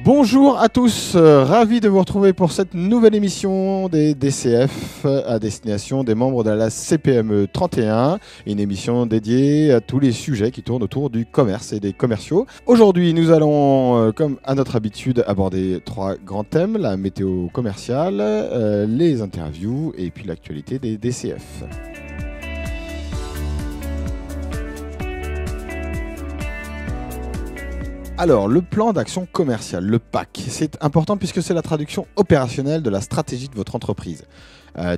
Bonjour à tous, ravi de vous retrouver pour cette nouvelle émission des DCF à destination des membres de la CPME 31, une émission dédiée à tous les sujets qui tournent autour du commerce et des commerciaux. Aujourd'hui, nous allons, comme à notre habitude, aborder trois grands thèmes, la météo commerciale, les interviews et puis l'actualité des DCF. Alors, le plan d'action commerciale, le PAC, c'est important puisque c'est la traduction opérationnelle de la stratégie de votre entreprise.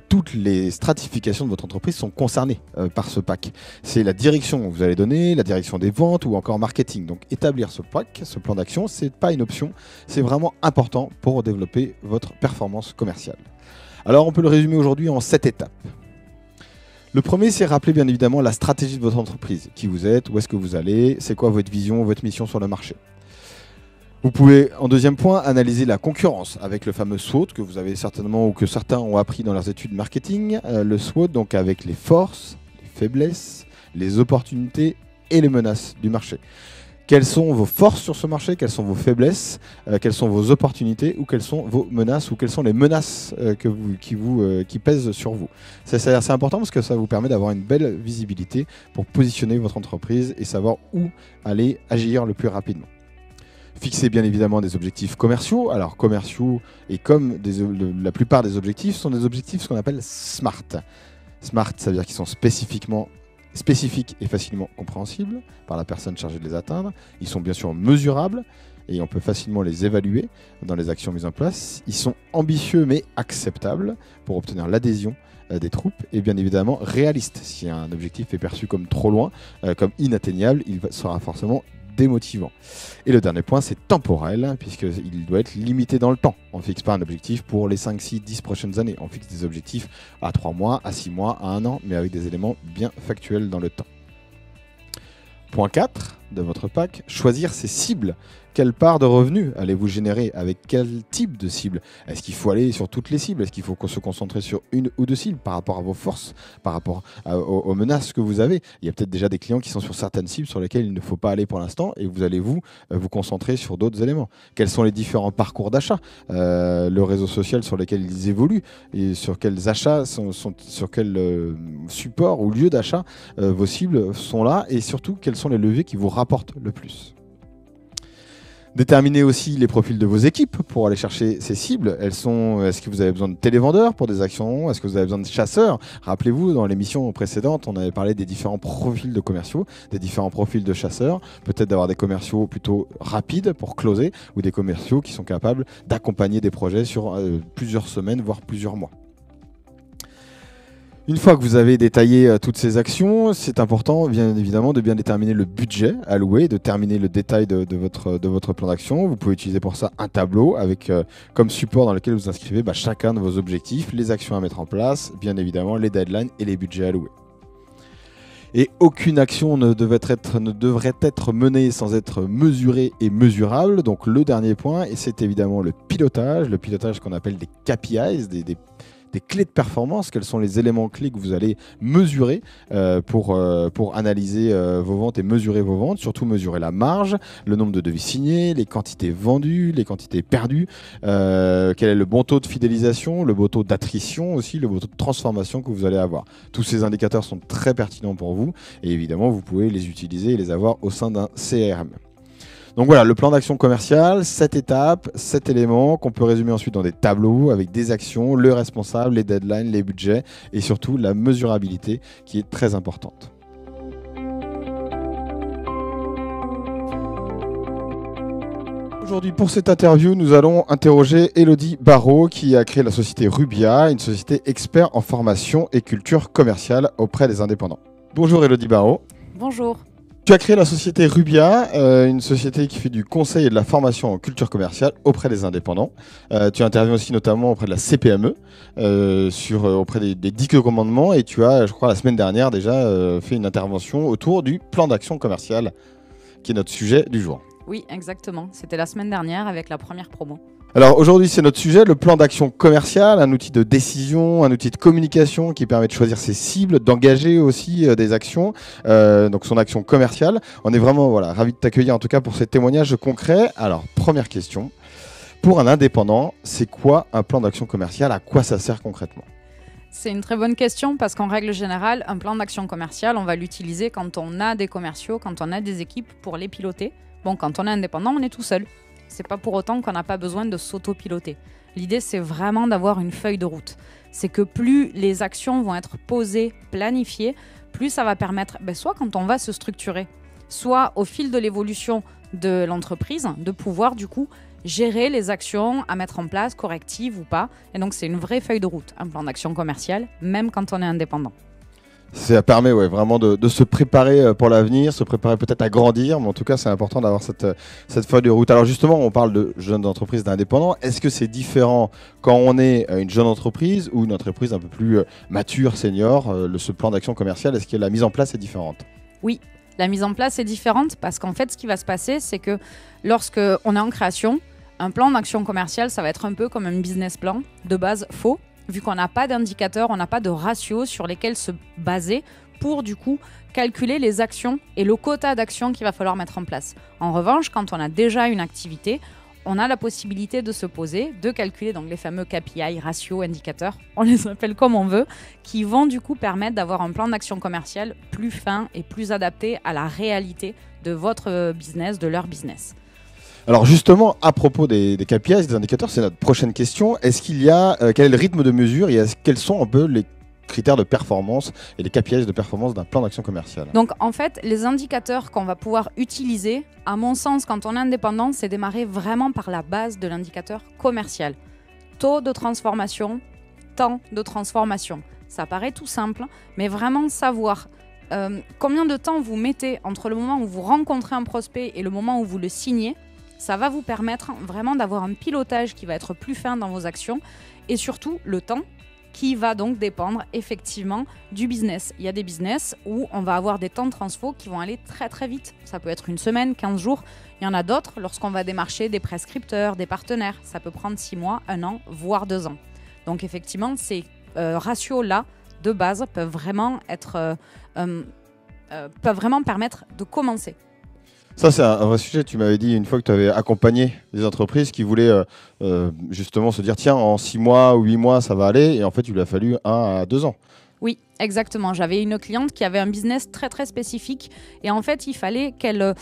Toutes les stratifications de votre entreprise sont concernées par ce PAC. C'est la direction que vous allez donner, la direction des ventes ou encore marketing. Donc, établir ce PAC, ce plan d'action, ce n'est pas une option, c'est vraiment important pour développer votre performance commerciale. Alors, on peut le résumer aujourd'hui en 7 étapes. Le premier, c'est rappeler bien évidemment la stratégie de votre entreprise. Qui vous êtes, où est-ce que vous allez, c'est quoi votre vision, votre mission sur le marché. Vous pouvez, en deuxième point, analyser la concurrence avec le fameux SWOT que vous avez certainement ou que certains ont appris dans leurs études marketing. Le SWOT, donc avec les forces, les faiblesses, les opportunités et les menaces du marché. Quelles sont vos forces sur ce marché? Quelles sont vos faiblesses? Quelles sont vos opportunités? Ou quelles sont vos menaces? Ou quelles sont les menaces qui pèsent sur vous? C'est assez important parce que ça vous permet d'avoir une belle visibilité pour positionner votre entreprise et savoir où aller agir le plus rapidement. Fixez bien évidemment des objectifs commerciaux. Alors commerciaux et comme la plupart des objectifs sont des objectifs ce qu'on appelle SMART. SMART, ça veut dire qu'ils sont spécifiques et facilement compréhensibles par la personne chargée de les atteindre. Ils sont bien sûr mesurables et on peut facilement les évaluer dans les actions mises en place. Ils sont ambitieux mais acceptables pour obtenir l'adhésion des troupes et bien évidemment réalistes. Si un objectif est perçu comme trop loin, comme inatteignable, il sera forcément démotivant. Et le dernier point, c'est temporel, puisqu'il doit être limité dans le temps. On ne fixe pas un objectif pour les 5, 6, 10 prochaines années. On fixe des objectifs à 3 mois, à 6 mois, à 1 an, mais avec des éléments bien factuels dans le temps. Point 4 de votre PAC, choisir ses cibles. Quelle part de revenus allez-vous générer? Avec quel type de cible? Est-ce qu'il faut aller sur toutes les cibles? Est-ce qu'il faut se concentrer sur une ou deux cibles par rapport à vos forces, par rapport aux menaces que vous avez? Il y a peut-être déjà des clients qui sont sur certaines cibles sur lesquelles il ne faut pas aller pour l'instant et vous allez vous concentrer sur d'autres éléments. Quels sont les différents parcours d'achat? Le réseau social sur lequel ils évoluent et sur quels achats, sur quel support ou lieu d'achat vos cibles sont là et surtout quels sont les leviers qui vous rapportent le plus. Déterminez aussi les profils de vos équipes pour aller chercher ces cibles. Est-ce que vous avez besoin de télévendeurs pour des actions? Est-ce que vous avez besoin de chasseurs? Rappelez-vous, dans l'émission précédente, on avait parlé des différents profils de commerciaux, des différents profils de chasseurs. Peut-être d'avoir des commerciaux plutôt rapides pour closer ou des commerciaux qui sont capables d'accompagner des projets sur plusieurs semaines, voire plusieurs mois. Une fois que vous avez détaillé toutes ces actions, c'est important bien évidemment de bien déterminer le budget alloué, de terminer le détail de votre plan d'action. Vous pouvez utiliser pour ça un tableau avec comme support dans lequel vous inscrivez chacun de vos objectifs, les actions à mettre en place, bien évidemment les deadlines et les budgets alloués. Et aucune action ne devrait être menée sans être mesurée et mesurable. Donc le dernier point, et c'est évidemment le pilotage qu'on appelle des KPIs, des clés de performance. Quels sont les éléments clés que vous allez mesurer pour analyser vos ventes et mesurer vos ventes, surtout mesurer la marge, le nombre de devis signés, les quantités vendues, les quantités perdues, quel est le bon taux de fidélisation, le bon taux d'attrition aussi, le bon taux de transformation que vous allez avoir. Tous ces indicateurs sont très pertinents pour vous et évidemment vous pouvez les utiliser et les avoir au sein d'un CRM. Donc voilà, le plan d'action commercial, 7 étapes, 7 éléments qu'on peut résumer ensuite dans des tableaux avec des actions, le responsable, les deadlines, les budgets et surtout la mesurabilité qui est très importante. Aujourd'hui, pour cette interview, nous allons interroger Élodie Barraud qui a créé la société Rubia, une société expert en formation et culture commerciale auprès des indépendants. Bonjour Élodie Barraud. Bonjour. Tu as créé la société Rubia, une société qui fait du conseil et de la formation en culture commerciale auprès des indépendants. Tu interviens aussi notamment auprès de la CPME, auprès des 10 commandements, et tu as, je crois, la semaine dernière déjà fait une intervention autour du plan d'action commercial, qui est notre sujet du jour. Oui, exactement. C'était la semaine dernière avec la première promo. Alors aujourd'hui, c'est notre sujet, le plan d'action commercial, un outil de décision, un outil de communication qui permet de choisir ses cibles, d'engager aussi des actions, donc son action commerciale. On est vraiment ravis de t'accueillir en tout cas pour ces témoignages concrets. Alors, première question, Pour un indépendant, c'est quoi un plan d'action commerciale? À quoi ça sert concrètement? C'est une très bonne question parce qu'en règle générale, un plan d'action commerciale, on va l'utiliser quand on a des commerciaux, quand on a des équipes pour les piloter. Bon, quand on est indépendant, on est tout seul. C'est pas pour autant qu'on n'a pas besoin de s'auto-piloter. L'idée, c'est vraiment d'avoir une feuille de route. C'est que plus les actions vont être posées, planifiées, plus ça va permettre, soit quand on va se structurer, soit au fil de l'évolution de l'entreprise, de pouvoir du coup gérer les actions à mettre en place, correctives ou pas. Et donc, c'est une vraie feuille de route, un plan d'action commercial, même quand on est indépendant. Ça permet vraiment de se préparer pour l'avenir, se préparer peut-être à grandir, mais en tout cas, c'est important d'avoir cette feuille de route. Alors justement, on parle de jeunes entreprises, d'indépendants. Est-ce que c'est différent quand on est une jeune entreprise ou une entreprise un peu plus mature, senior, ce plan d'action commercial, est-ce que la mise en place est différente? Oui, la mise en place est différente parce qu'en fait, ce qui va se passer, c'est que lorsque on est en création, un plan d'action commerciale, ça va être un peu comme un business plan, de base faux, vu qu'on n'a pas d'indicateurs, on n'a pas de ratios sur lesquels se baser pour du coup calculer les actions et le quota d'actions qu'il va falloir mettre en place. En revanche, quand on a déjà une activité, on a la possibilité de se poser, de calculer donc les fameux KPI, ratios, indicateurs, on les appelle comme on veut, qui vont du coup permettre d'avoir un plan d'action commerciale plus fin et plus adapté à la réalité de votre business, de leur business. Alors justement, à propos des KPIs, des indicateurs, c'est notre prochaine question. Est-ce qu'il y a, quel est le rythme de mesure et quels sont un peu les critères de performance et les KPIs de performance d'un plan d'action commerciale? Donc en fait, les indicateurs qu'on va pouvoir utiliser, à mon sens, quand on est indépendant, c'est démarrer vraiment par la base de l'indicateur commercial. Taux de transformation, temps de transformation. Ça paraît tout simple, mais vraiment savoir combien de temps vous mettez entre le moment où vous rencontrez un prospect et le moment où vous le signez. Ça va vous permettre vraiment d'avoir un pilotage qui va être plus fin dans vos actions et surtout le temps qui va donc dépendre effectivement du business. Il y a des business où on va avoir des temps de transfo qui vont aller très très vite. Ça peut être une semaine, 15 jours. Il y en a d'autres lorsqu'on va démarcher des prescripteurs, des partenaires. Ça peut prendre 6 mois, 1 an, voire 2 ans. Donc effectivement, ces ratios-là de base peuvent vraiment permettre de commencer. Ça, c'est un vrai sujet. Tu m'avais dit une fois que tu avais accompagné des entreprises qui voulaient justement se dire tiens, en 6 mois ou 8 mois, ça va aller. Et en fait, il lui a fallu 1 à 2 ans. Oui, exactement. J'avais une cliente qui avait un business très, très spécifique. Et en fait, il fallait qu'elle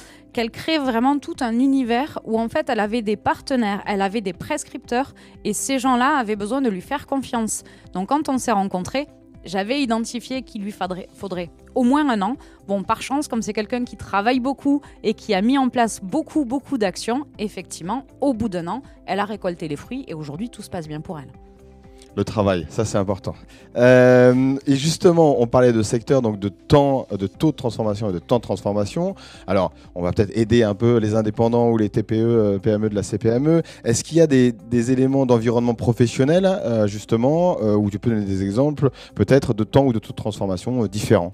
crée vraiment tout un univers où en fait, elle avait des partenaires, elle avait des prescripteurs. Et ces gens-là avaient besoin de lui faire confiance. Donc, quand on s'est rencontrés, j'avais identifié qu'il lui faudrait au moins 1 an. Bon, par chance, comme c'est quelqu'un qui travaille beaucoup et qui a mis en place beaucoup d'actions, effectivement, au bout d'1 an, elle a récolté les fruits et aujourd'hui, tout se passe bien pour elle. Le travail, ça c'est important. Et justement, on parlait de secteur, donc de temps, de taux de transformation et de temps de transformation. Alors, on va peut-être aider un peu les indépendants ou les TPE, PME de la CPME. Est-ce qu'il y a des éléments d'environnement professionnel, justement, où tu peux donner des exemples, peut-être de temps ou de taux de transformation différents?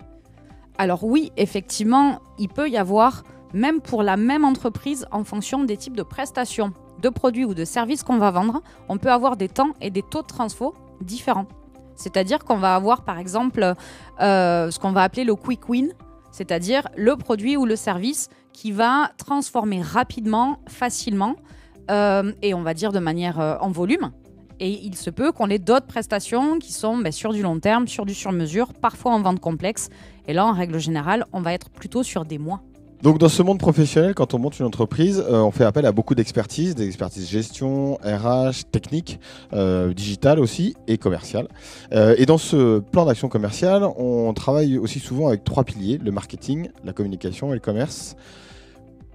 Alors oui, effectivement, il peut y avoir, même pour la même entreprise, en fonction des types de prestations, de produits ou de services qu'on va vendre, on peut avoir des temps et des taux de transfo différents. C'est-à-dire qu'on va avoir par exemple ce qu'on va appeler le quick win, c'est-à-dire le produit ou le service qui va transformer rapidement, facilement et on va dire de manière en volume. Et il se peut qu'on ait d'autres prestations qui sont sur du long terme, sur du sur-mesure, parfois en vente complexe. Et là, en règle générale, on va être plutôt sur des mois. Donc dans ce monde professionnel, quand on monte une entreprise, on fait appel à beaucoup d'expertise, des expertises gestion, RH, technique, digitale aussi et commerciale. Et dans ce plan d'action commerciale, on travaille aussi souvent avec 3 piliers, le marketing, la communication et le commerce.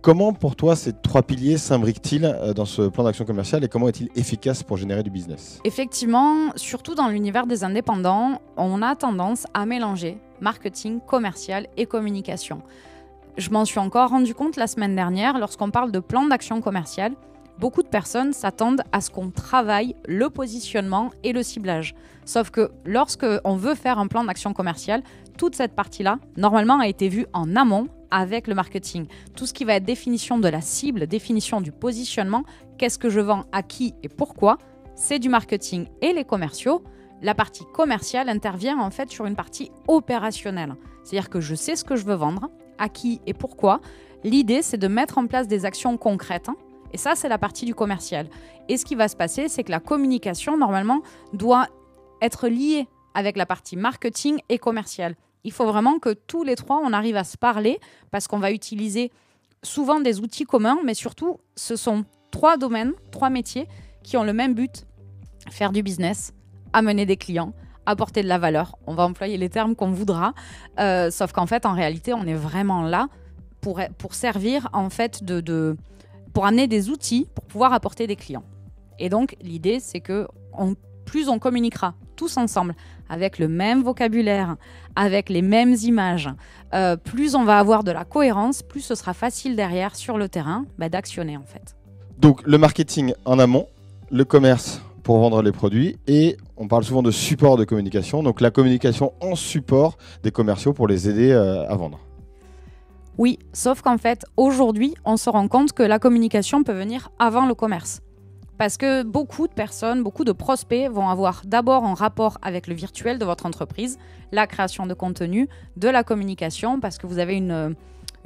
Comment pour toi ces 3 piliers s'imbriquent-ils dans ce plan d'action commercial et comment est-il efficace pour générer du business? Effectivement, surtout dans l'univers des indépendants, on a tendance à mélanger marketing, commercial et communication. Je m'en suis encore rendu compte la semaine dernière, lorsqu'on parle de plan d'action commercial, beaucoup de personnes s'attendent à ce qu'on travaille le positionnement et le ciblage. Sauf que lorsqu'on veut faire un plan d'action commercial, toute cette partie-là, normalement, a été vue en amont avec le marketing. Tout ce qui va être définition de la cible, définition du positionnement, qu'est-ce que je vends, à qui et pourquoi, c'est du marketing et les commerciaux. La partie commerciale intervient en fait sur une partie opérationnelle. C'est-à-dire que je sais ce que je veux vendre, à qui et pourquoi. L'idée, c'est de mettre en place des actions concrètes Et ça, c'est la partie du commercial. Et ce qui va se passer, c'est que la communication, normalement, doit être liée avec la partie marketing et commercial. Il faut vraiment que tous les trois, on arrive à se parler parce qu'on va utiliser souvent des outils communs, mais surtout, ce sont 3 domaines, 3 métiers qui ont le même but, faire du business, amener des clients, apporter de la valeur. On va employer les termes qu'on voudra, sauf qu'en fait, en réalité, on est vraiment là pour servir, en fait, pour amener des outils pour pouvoir apporter des clients. Et donc, l'idée, c'est que plus on communiquera tous ensemble avec le même vocabulaire, avec les mêmes images, plus on va avoir de la cohérence, plus ce sera facile derrière, sur le terrain, d'actionner en fait. Donc, le marketing en amont, le commerce pour vendre les produits et on parle souvent de support de communication, donc la communication en support des commerciaux pour les aider à vendre. Oui, sauf qu'en fait, aujourd'hui, on se rend compte que la communication peut venir avant le commerce. Parce que beaucoup de personnes, beaucoup de prospects vont avoir d'abord un rapport avec le virtuel de votre entreprise, la création de contenu, de la communication, parce que vous avez une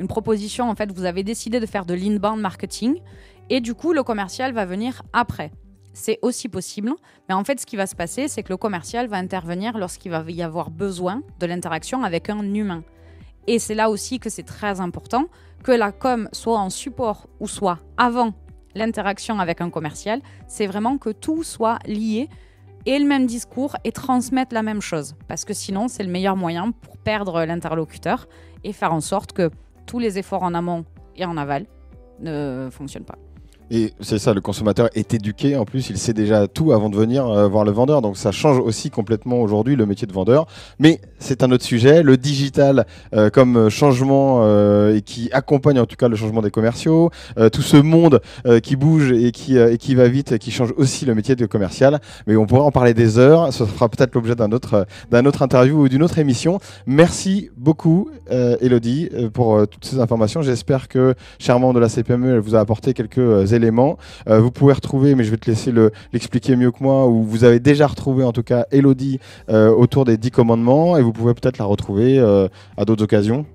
proposition, en fait, vous avez décidé de faire de l'inbound marketing, et du coup, le commercial va venir après. C'est aussi possible, mais en fait, ce qui va se passer, c'est que le commercial va intervenir lorsqu'il va y avoir besoin de l'interaction avec un humain. Et c'est là aussi que c'est très important que la com soit en support ou soit avant l'interaction avec un commercial. C'est vraiment que tout soit lié et le même discours et transmettre la même chose. Parce que sinon, c'est le meilleur moyen pour perdre l'interlocuteur et faire en sorte que tous les efforts en amont et en aval ne fonctionnent pas. Et c'est ça, le consommateur est éduqué, en plus il sait déjà tout avant de venir voir le vendeur, donc ça change aussi complètement aujourd'hui le métier de vendeur. Mais c'est un autre sujet, le digital comme changement et qui accompagne en tout cas le changement des commerciaux, tout ce monde qui bouge et qui va vite, qui change aussi le métier de commercial. Mais on pourra en parler des heures, ça fera peut-être l'objet d'un autre interview ou d'une autre émission. Merci beaucoup Elodie pour toutes ces informations. J'espère que, chère membre de la CPME, elle vous a apporté quelques éléments. Vous pouvez retrouver, mais je vais te laisser l'expliquer mieux que moi, ou vous avez déjà retrouvé en tout cas Elodie autour des 10 commandements, et vous pouvez peut-être la retrouver à d'autres occasions.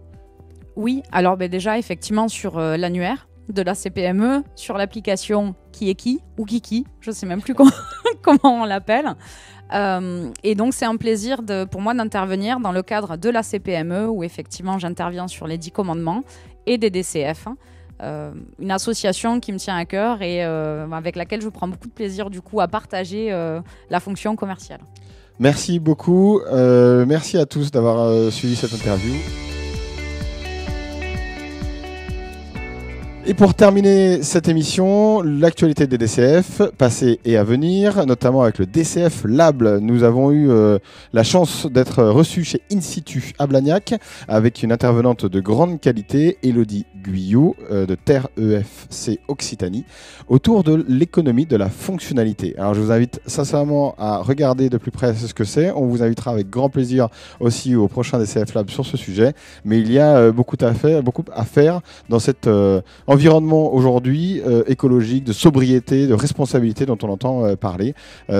Oui, alors déjà effectivement sur l'annuaire de la CPME, sur l'application Qui est qui ou Kiki, je ne sais même plus comment on l'appelle. Et donc c'est un plaisir pour moi d'intervenir dans le cadre de la CPME où effectivement j'interviens sur les 10 commandements et des DCF. Une association qui me tient à cœur et avec laquelle je prends beaucoup de plaisir du coup à partager la fonction commerciale. Merci beaucoup, merci à tous d'avoir suivi cette interview. Et pour terminer cette émission, l'actualité des DCF, passé et à venir, notamment avec le DCF Lab. Nous avons eu la chance d'être reçus chez InSitu à Blagnac avec une intervenante de grande qualité, Elodie Guyot de Terre EFC Occitanie, autour de l'économie de la fonctionnalité. Alors je vous invite sincèrement à regarder de plus près ce que c'est. On vous invitera avec grand plaisir aussi au prochain DCF Lab sur ce sujet. Mais il y a beaucoup à faire dans cet environnement aujourd'hui écologique, de sobriété, de responsabilité dont on entend parler.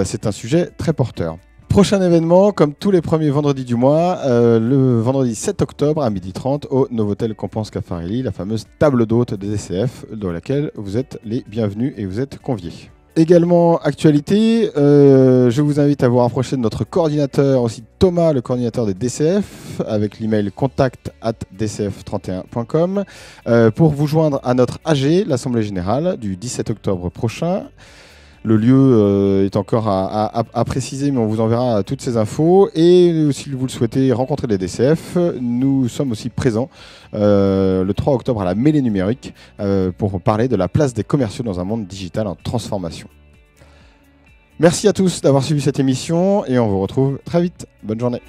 C'est un sujet très porteur. Prochain événement, comme tous les premiers vendredis du mois, le vendredi 7 octobre à 12h30 au Novotel Compense Caffarelli, la fameuse table d'hôte des DCF, dans laquelle vous êtes les bienvenus et vous êtes conviés. Également, actualité, je vous invite à vous rapprocher de notre coordinateur, aussi Thomas, le coordinateur des DCF, avec l'email contact@dcf31.com, pour vous joindre à notre AG, l'Assemblée Générale, du 17 octobre prochain. Le lieu est encore à préciser, mais on vous enverra toutes ces infos. Et si vous le souhaitez rencontrer les DCF, nous sommes aussi présents le 3 octobre à la Mêlée Numérique pour parler de la place des commerciaux dans un monde digital en transformation. Merci à tous d'avoir suivi cette émission et on vous retrouve très vite. Bonne journée.